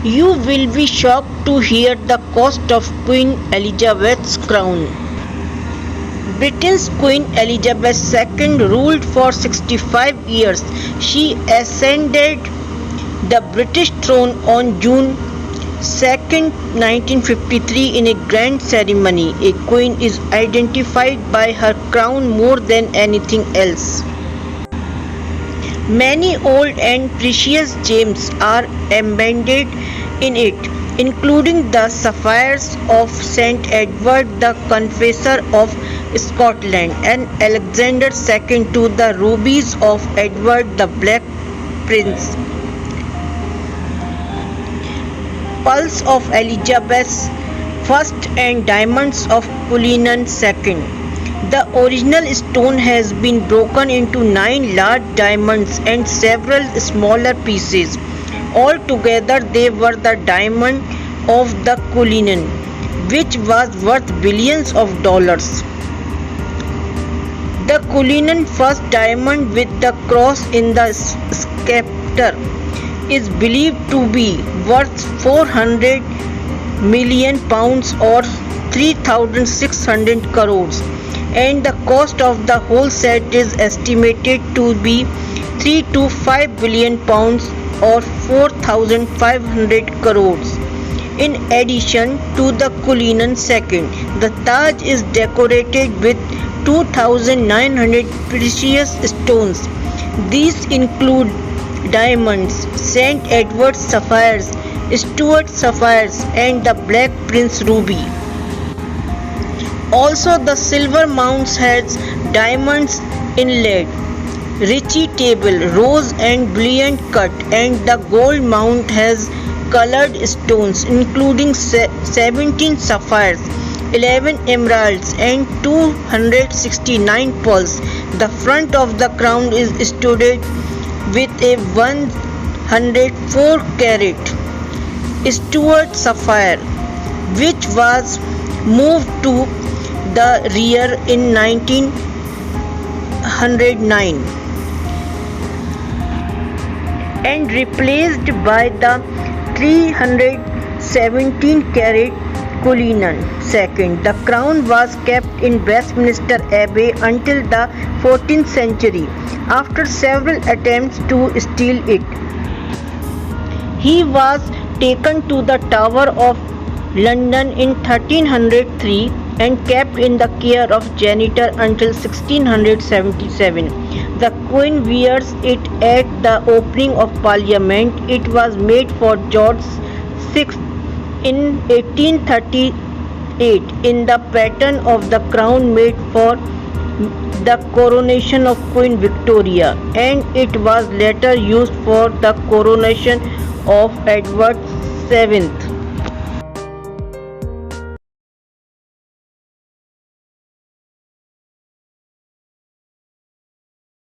You will be shocked to hear the cost of Queen Elizabeth's crown. Britain's Queen Elizabeth II ruled for 65 years. She ascended the British throne on June 2, 1953 in a grand ceremony. A queen is identified by her crown more than anything else. Many old and precious gems are embedded in it, including the sapphires of St. Edward the Confessor of Scotland and Alexander II to the rubies of Edward the Black Prince. Pearls of Elizabeth I and diamonds of Cullinan II. The original stone has been broken into 9 large diamonds and several smaller pieces. Altogether, they were the diamond of the Cullinan, which was worth billions of dollars. The Cullinan first diamond with the cross in the scepter is believed to be worth 400 million pounds or 3,600 crores, and the cost of the whole set is estimated to be 3 to 5 billion pounds or 4,500 crores. In addition to the Cullinan II, the Taj is decorated with 2,900 precious stones. These include diamonds, St. Edward's sapphires, Stuart sapphires, and the Black Prince ruby. Also, the silver mount has diamonds inlaid, richy table, rose and brilliant cut, and the gold mount has colored stones including 17 sapphires, 11 emeralds, and 269 pearls. The front of the crown is studded with a 104 carat Stuart sapphire, which was moved to the rear in 1909 and replaced by the 317 carat Cullinan II. The crown was kept in Westminster Abbey until the 14th century, after several attempts to steal it. He was taken to the Tower of London in 1303 and kept in the care of janitor until 1677. The Queen wears it at the opening of Parliament. It was made for George VI in 1838 in the pattern of the crown made for the coronation of Queen Victoria, and it was later used for the coronation of Edward VII.